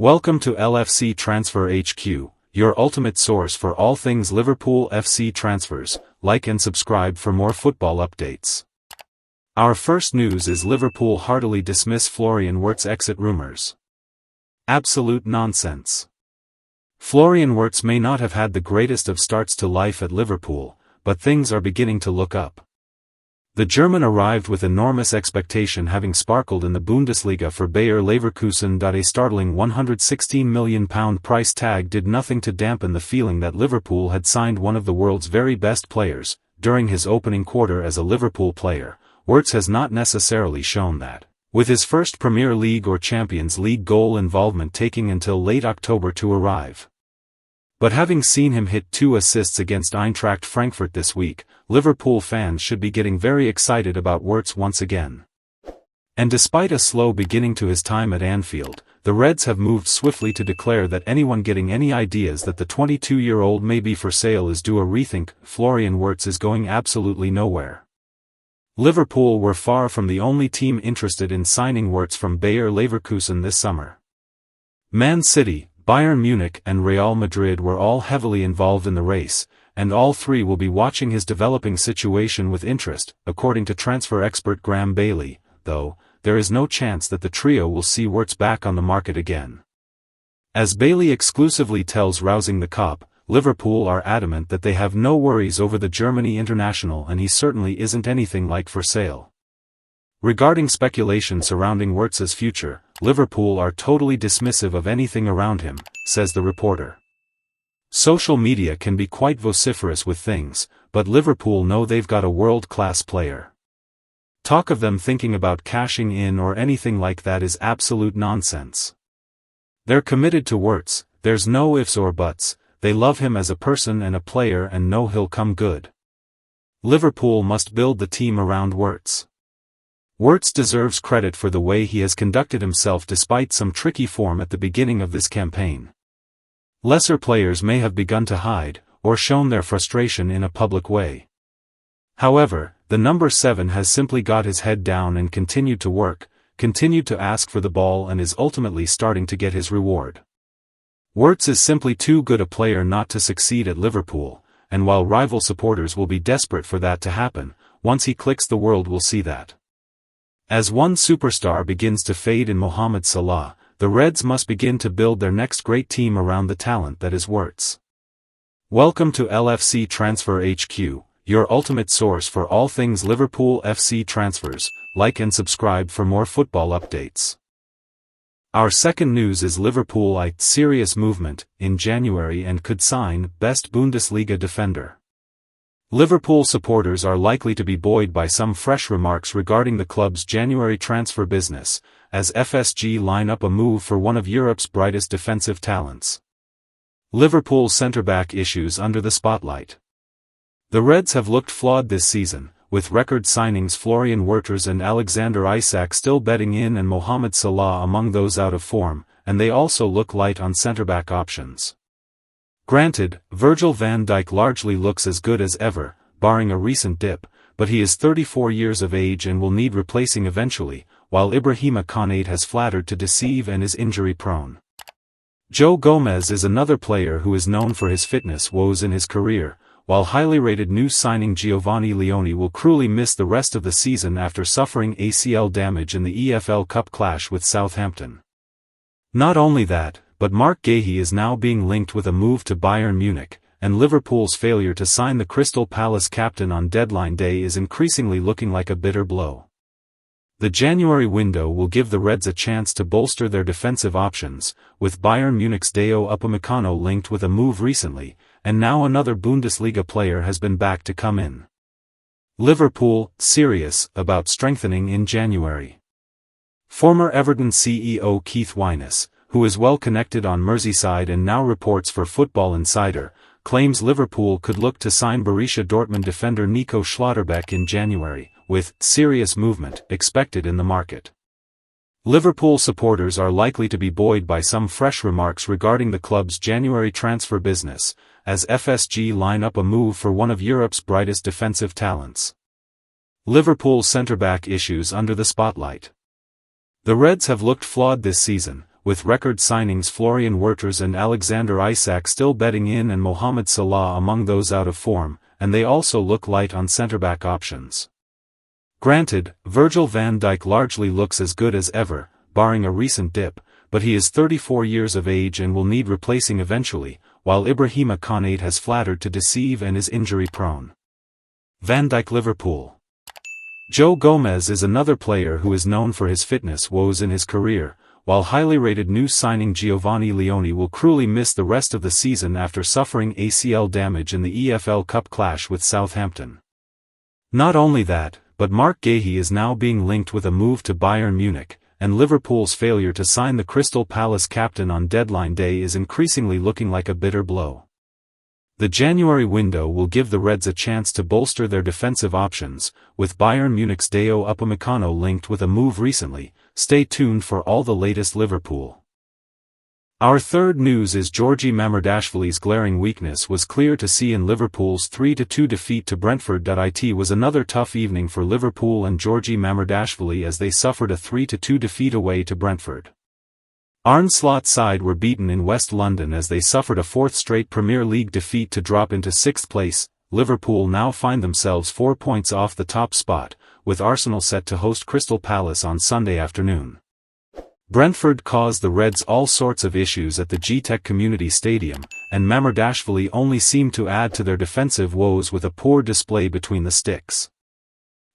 Welcome to LFC Transfer HQ, your ultimate source for all things Liverpool FC transfers. Like and subscribe for more football updates. Our first news is Liverpool heartily dismiss Florian Wirtz exit rumours. Absolute nonsense. Florian Wirtz may not have had the greatest of starts to life at Liverpool, but things are beginning to look up. The German arrived with enormous expectation, having sparkled in the Bundesliga for Bayer Leverkusen. A startling £116 million price tag did nothing to dampen the feeling that Liverpool had signed one of the world's very best players. During his opening quarter as a Liverpool player, Wirtz has not necessarily shown that, with his first Premier League or Champions League goal involvement taking until late October to arrive. But having seen him hit 2 assists against Eintracht Frankfurt this week, Liverpool fans should be getting very excited about Wirtz once again. And despite a slow beginning to his time at Anfield, the Reds have moved swiftly to declare that anyone getting any ideas that the 22-year-old may be for sale is due a rethink. Florian Wirtz is going absolutely nowhere. Liverpool were far from the only team interested in signing Wirtz from Bayer Leverkusen this summer. Man City, Bayern Munich and Real Madrid were all heavily involved in the race, and all three will be watching his developing situation with interest, according to transfer expert Graham Bailey, though there is no chance that the trio will see Wirtz back on the market again. As Bailey exclusively tells Rousing the Cop, Liverpool are adamant that they have no worries over the Germany international, and he certainly isn't anything like for sale. Regarding speculation surrounding Wirtz's future, Liverpool are totally dismissive of anything around him, says the reporter. Social media can be quite vociferous with things, but Liverpool know they've got a world-class player. Talk of them thinking about cashing in or anything like that is absolute nonsense. They're committed to Wirtz, there's no ifs or buts, they love him as a person and a player and know he'll come good. Liverpool must build the team around Wirtz. Wirtz deserves credit for the way he has conducted himself despite some tricky form at the beginning of this campaign. Lesser players may have begun to hide, or shown their frustration in a public way. However, the number 7 has simply got his head down and continued to work, continued to ask for the ball, and is ultimately starting to get his reward. Wirtz is simply too good a player not to succeed at Liverpool, and while rival supporters will be desperate for that to happen, once he clicks the world will see that. As one superstar begins to fade in Mohamed Salah, the Reds must begin to build their next great team around the talent that is Wirtz. Welcome to LFC Transfer HQ, your ultimate source for all things Liverpool FC transfers. Like and subscribe for more football updates. Our second news is Liverpool serious movement in January and could sign best Bundesliga defender. Liverpool supporters are likely to be buoyed by some fresh remarks regarding the club's January transfer business, as FSG line up a move for one of Europe's brightest defensive talents. Liverpool centre-back issues under the spotlight. The Reds have looked flawed this season, with record signings Florian Wirtz and Alexander Isak still betting in and Mohamed Salah among those out of form, and they also look light on centre-back options. Granted, Virgil van Dijk largely looks as good as ever, barring a recent dip, but he is 34 years of age and will need replacing eventually, while Ibrahima Konate has flattered to deceive and is injury-prone. Joe Gomez is another player who is known for his fitness woes in his career, while highly rated new signing Giovanni Leone will cruelly miss the rest of the season after suffering ACL damage in the EFL Cup clash with Southampton. Not only that, but Mark Guéhi is now being linked with a move to Bayern Munich, and Liverpool's failure to sign the Crystal Palace captain on deadline day is increasingly looking like a bitter blow. The January window will give the Reds a chance to bolster their defensive options, with Bayern Munich's Dayot Upamecano linked with a move recently, and now another Bundesliga player has been backed to come in. Liverpool, serious about strengthening in January. Former Everton CEO Keith Wyness, who is well connected on Merseyside and now reports for Football Insider, claims Liverpool could look to sign Borussia Dortmund defender Nico Schlotterbeck in January, with serious movement expected in the market. Liverpool supporters are likely to be buoyed by some fresh remarks regarding the club's January transfer business, as FSG line up a move for one of Europe's brightest defensive talents. Liverpool centre-back issues under the spotlight. The Reds have looked flawed this season, with record signings Florian Wirtz and Alexander Isak still betting in and Mohamed Salah among those out of form, and they also look light on centre-back options. Granted, Virgil van Dijk largely looks as good as ever, barring a recent dip, but he is 34 years of age and will need replacing eventually, while Ibrahima Konate has flattered to deceive and is injury-prone. Van Dijk Liverpool. Joe Gomez is another player who is known for his fitness woes in his career, while highly rated new signing Giovanni Leone will cruelly miss the rest of the season after suffering ACL damage in the EFL Cup clash with Southampton. Not only that, but Mark Guéhi is now being linked with a move to Bayern Munich, and Liverpool's failure to sign the Crystal Palace captain on deadline day is increasingly looking like a bitter blow. The January window will give the Reds a chance to bolster their defensive options, with Bayern Munich's Dayot Upamecano linked with a move recently. Stay tuned for all the latest Liverpool. Our third news is Giorgi Mamardashvili's glaring weakness was clear to see in Liverpool's 3-2 defeat to Brentford. It was another tough evening for Liverpool and Giorgi Mamardashvili as they suffered a 3-2 defeat away to Brentford. Arne Slot's side were beaten in West London as they suffered a fourth straight Premier League defeat to drop into sixth place. Liverpool now find themselves 4 points off the top spot, with Arsenal set to host Crystal Palace on Sunday afternoon. Brentford caused the Reds all sorts of issues at the G-Tech Community Stadium, and Mamardashvili only seemed to add to their defensive woes with a poor display between the sticks.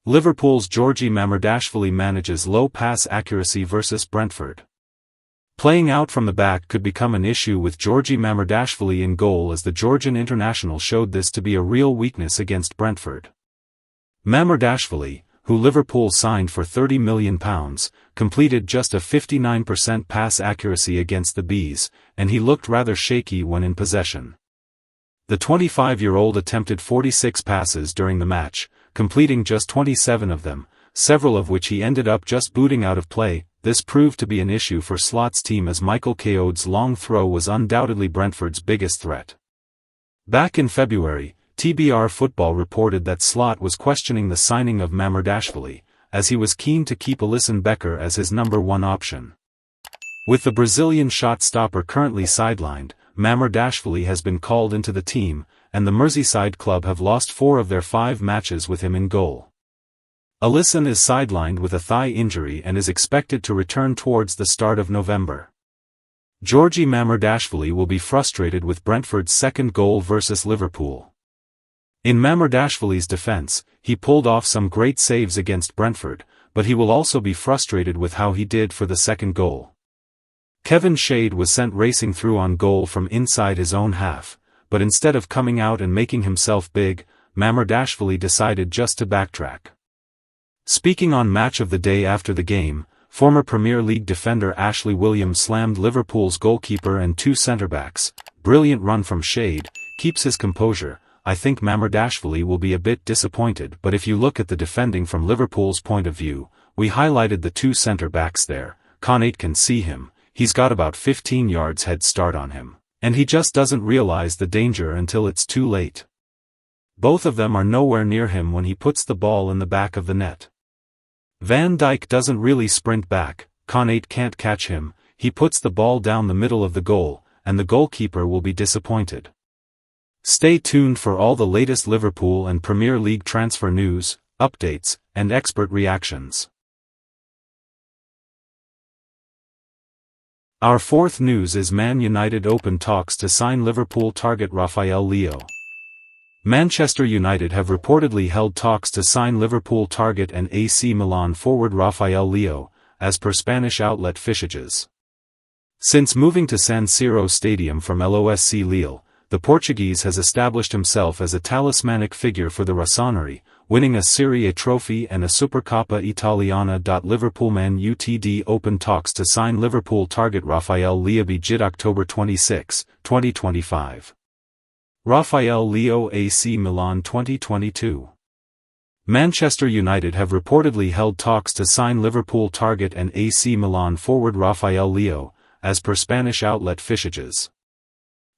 Liverpool's Giorgi Mamardashvili manages low pass accuracy versus Brentford. Playing out from the back could become an issue with Giorgi Mamardashvili in goal, as the Georgian international showed this to be a real weakness against Brentford. Mamardashvili, who Liverpool signed for £30 million, completed just a 59% pass accuracy against the Bees, and he looked rather shaky when in possession. The 25-year-old attempted 46 passes during the match, completing just 27 of them, several of which he ended up just booting out of play. This proved to be an issue for Slot's team as Michael Keogh's long throw was undoubtedly Brentford's biggest threat. Back in February, TBR Football reported that Slot was questioning the signing of Mamardashvili, as he was keen to keep Alisson Becker as his number one option. With the Brazilian shot stopper currently sidelined, Mamardashvili has been called into the team, and the Merseyside club have lost 4 of their 5 matches with him in goal. Alisson is sidelined with a thigh injury and is expected to return towards the start of November. Giorgi Mamardashvili will be frustrated with Brentford's second goal versus Liverpool. In Mamardashvili's defense, he pulled off some great saves against Brentford, but he will also be frustrated with how he did for the second goal. Kevin Shade was sent racing through on goal from inside his own half, but instead of coming out and making himself big, Mamardashvili decided just to backtrack. Speaking on Match of the Day after the game, former Premier League defender Ashley Williams slammed Liverpool's goalkeeper and 2 centre-backs. Brilliant run from Shade, keeps his composure. I think Mamardashvili will be a bit disappointed, but if you look at the defending from Liverpool's point of view, we highlighted the 2 centre-backs there. Konate can see him, he's got about 15 yards head start on him, and he just doesn't realize the danger until it's too late. Both of them are nowhere near him when he puts the ball in the back of the net. Van Dijk doesn't really sprint back, Konate can't catch him, he puts the ball down the middle of the goal, and the goalkeeper will be disappointed. Stay tuned for all the latest Liverpool and Premier League transfer news, updates, and expert reactions. Our fourth news is Man United open talks to sign Liverpool target Rafael Leao. Manchester United have reportedly held talks to sign Liverpool target and AC Milan forward Rafael Leao, as per Spanish outlet Fichajes. Since moving to San Siro Stadium from LOSC Lille, the Portuguese has established himself as a talismanic figure for the Rossoneri, winning a Serie A trophy and a Supercoppa Italiana. Liverpool Man Utd open talks to sign Liverpool target Rafael Leao begin October 26, 2025. Rafael Leao AC Milan 2022. Manchester United have reportedly held talks to sign Liverpool target and AC Milan forward Rafael Leao, as per Spanish outlet Fichajes.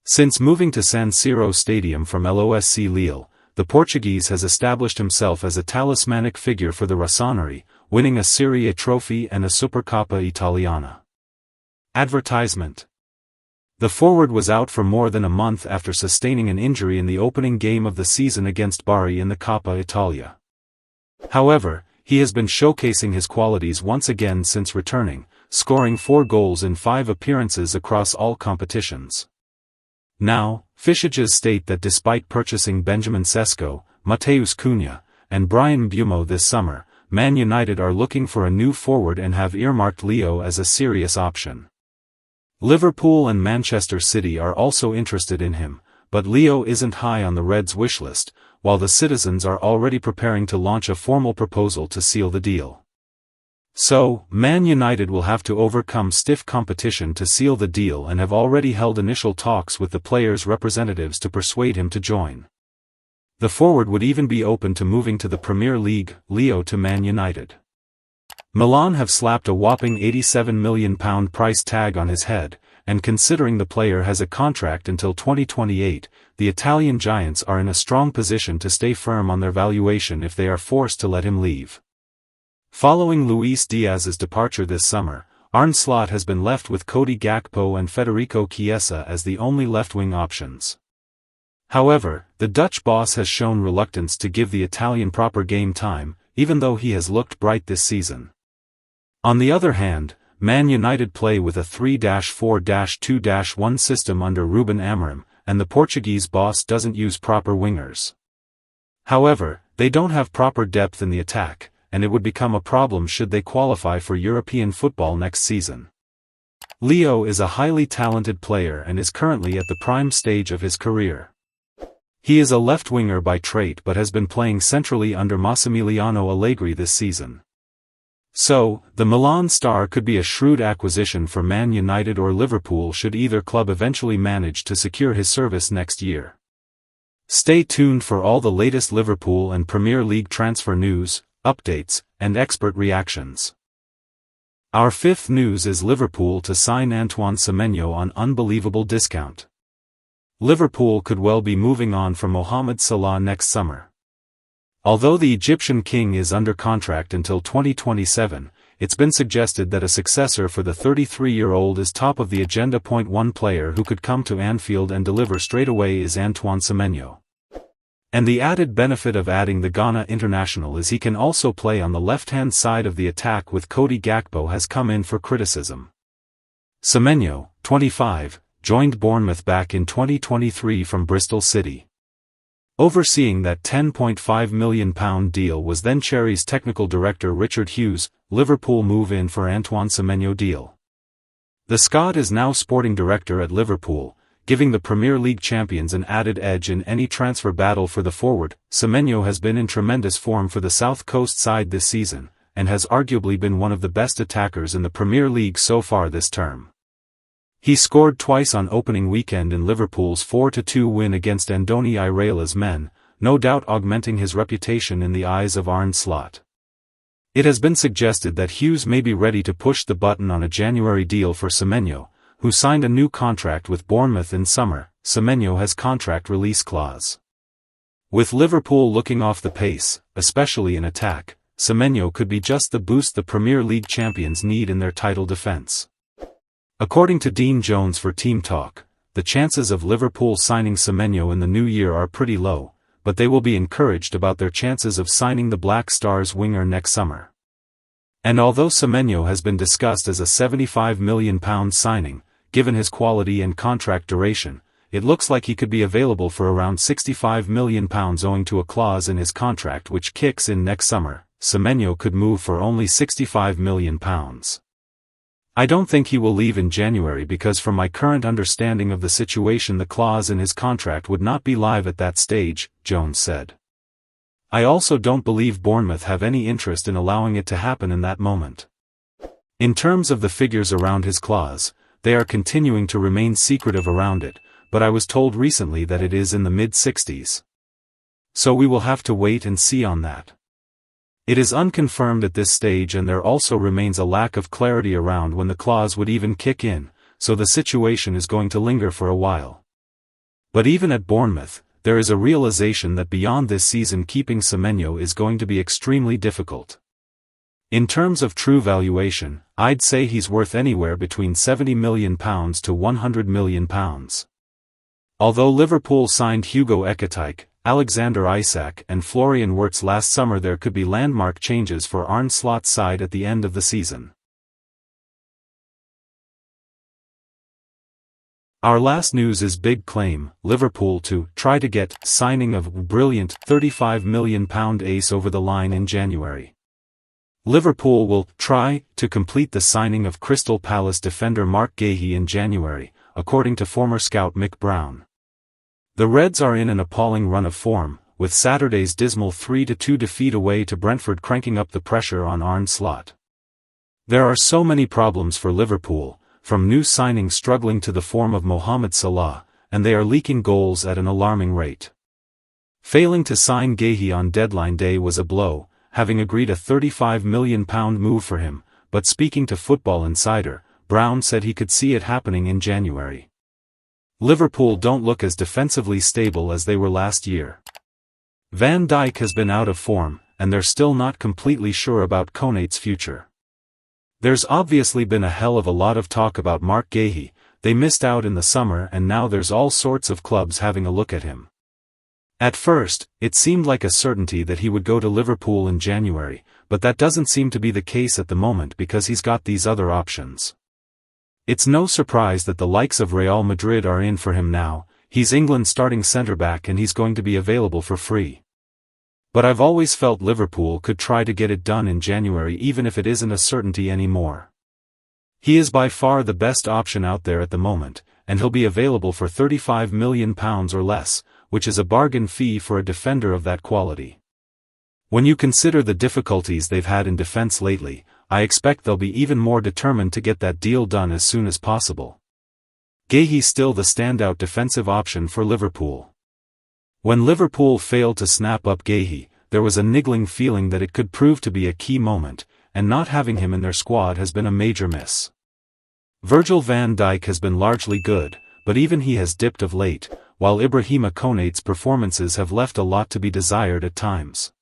Since moving to San Siro Stadium from LOSC Lille, the Portuguese has established himself as a talismanic figure for the Rossoneri, winning a Serie A trophy and a Supercoppa Italiana. Advertisement. The forward was out for more than a month after sustaining an injury in the opening game of the season against Bari in the Coppa Italia. However, he has been showcasing his qualities once again since returning, scoring 4 goals in 5 appearances across all competitions. Now, Fischages state that despite purchasing Benjamin Sesko, Mateus Cunha, and Brian Mbeumo this summer, Man United are looking for a new forward and have earmarked Leao as a serious option. Liverpool and Manchester City are also interested in him, but Leao isn't high on the Reds' wishlist, while the citizens are already preparing to launch a formal proposal to seal the deal. So, Man United will have to overcome stiff competition to seal the deal and have already held initial talks with the player's representatives to persuade him to join. The forward would even be open to moving to the Premier League, Leao to Man United. Milan have slapped a whopping £87 million price tag on his head, and considering the player has a contract until 2028, the Italian giants are in a strong position to stay firm on their valuation if they are forced to let him leave. Following Luis Diaz's departure this summer, Arne Slot has been left with Cody Gakpo and Federico Chiesa as the only left-wing options. However, the Dutch boss has shown reluctance to give the Italian proper game time, even though he has looked bright this season. On the other hand, Man United play with a 3-4-2-1 system under Ruben Amorim, and the Portuguese boss doesn't use proper wingers. However, they don't have proper depth in the attack, and it would become a problem should they qualify for European football next season. Leao is a highly talented player and is currently at the prime stage of his career. He is a left-winger by trait but has been playing centrally under Massimiliano Allegri this season. So, the Milan star could be a shrewd acquisition for Man United or Liverpool should either club eventually manage to secure his service next year. Stay tuned for all the latest Liverpool and Premier League transfer news, updates, and expert reactions. Our fifth news is Liverpool to sign Antoine Semenyo on unbelievable discount. Liverpool could well be moving on from Mohamed Salah next summer. Although the Egyptian king is under contract until 2027, it's been suggested that a successor for the 33-year-old is top of the agenda. One player who could come to Anfield and deliver straight away is Antoine Semenyo. And the added benefit of adding the Ghana international is he can also play on the left-hand side of the attack with Cody Gakpo has come in for criticism. Semenyo, 25, joined Bournemouth back in 2023 from Bristol City. Overseeing that £10.5 million deal was then Cherry's technical director Richard Hughes. Liverpool move in for Antoine Semenyo deal. The Scot is now sporting director at Liverpool, giving the Premier League champions an added edge in any transfer battle for the forward. Semenyo has been in tremendous form for the South Coast side this season, and has arguably been one of the best attackers in the Premier League so far this term. He scored twice on opening weekend in Liverpool's 4-2 win against Andoni Iraola's men, no doubt augmenting his reputation in the eyes of Arne Slot. It has been suggested that Hughes may be ready to push the button on a January deal for Semenyo, who signed a new contract with Bournemouth in summer. Semenyo has contract release clause. With Liverpool looking off the pace, especially in attack, Semenyo could be just the boost the Premier League champions need in their title defence. According to Dean Jones for Team Talk, the chances of Liverpool signing Semenyo in the new year are pretty low, but they will be encouraged about their chances of signing the Black Stars winger next summer. And although Semenyo has been discussed as a £75 million signing, given his quality and contract duration, it looks like he could be available for around £65 million owing to a clause in his contract which kicks in next summer. Semenyo could move for only £65 million. I don't think he will leave in January because from my current understanding of the situation the clause in his contract would not be live at that stage, Jones said. I also don't believe Bournemouth have any interest in allowing it to happen in that moment. In terms of the figures around his clause, they are continuing to remain secretive around it, but I was told recently that it is in the mid-60s. So we will have to wait and see on that. It is unconfirmed at this stage and there also remains a lack of clarity around when the clause would even kick in, so the situation is going to linger for a while. But even at Bournemouth, there is a realization that beyond this season keeping Semenyo is going to be extremely difficult. In terms of true valuation, I'd say he's worth anywhere between £70 million to £100 million. Although Liverpool signed Hugo Ekitike, Alexander Isak and Florian Wirtz last summer, there could be landmark changes for Arne Slot's side at the end of the season. Our last news is big claim, Liverpool to try to get signing of brilliant £35 million ace over the line in January. Liverpool will try to complete the signing of Crystal Palace defender Marc Guéhi in January, according to former scout Mick Brown. The Reds are in an appalling run of form, with Saturday's dismal 3-2 defeat away to Brentford cranking up the pressure on Arne Slot. There are so many problems for Liverpool, from new signings struggling to the form of Mohamed Salah, and they are leaking goals at an alarming rate. Failing to sign Guéhi on deadline day was a blow, having agreed a £35 million move for him, but speaking to Football Insider, Brown said he could see it happening in January. Liverpool don't look as defensively stable as they were last year. Van Dijk has been out of form, and they're still not completely sure about Konate's future. There's obviously been a hell of a lot of talk about Marc Guéhi. They missed out in the summer and now there's all sorts of clubs having a look at him. At first, it seemed like a certainty that he would go to Liverpool in January, but that doesn't seem to be the case at the moment because he's got these other options. It's no surprise that the likes of Real Madrid are in for him now. He's England's starting centre-back and he's going to be available for free. But I've always felt Liverpool could try to get it done in January even if it isn't a certainty anymore. He is by far the best option out there at the moment, and he'll be available for £35 million or less, which is a bargain fee for a defender of that quality. When you consider the difficulties they've had in defence lately, I expect they'll be even more determined to get that deal done as soon as possible. Guéhi's still the standout defensive option for Liverpool. When Liverpool failed to snap up Guéhi, there was a niggling feeling that it could prove to be a key moment, and not having him in their squad has been a major miss. Virgil van Dijk has been largely good, but even he has dipped of late, while Ibrahima Konate's performances have left a lot to be desired at times.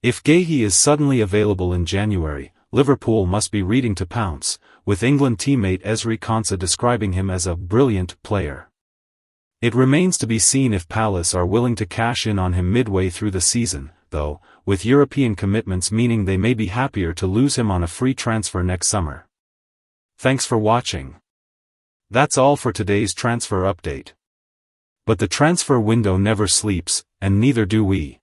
If Guéhi is suddenly available in January, Liverpool must be reading to pounce, with England teammate Ezri Konsa describing him as a brilliant player. It remains to be seen if Palace are willing to cash in on him midway through the season, though, with European commitments meaning they may be happier to lose him on a free transfer next summer. Thanks for watching. That's all for today's transfer update. But the transfer window never sleeps, and neither do we.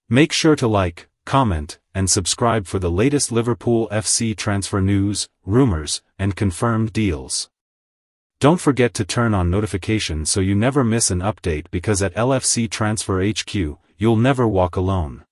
Make sure to like, comment, and subscribe for the latest Liverpool FC transfer news, rumours, and confirmed deals. Don't forget to turn on notifications so you never miss an update because at LFC Transfer HQ, you'll never walk alone.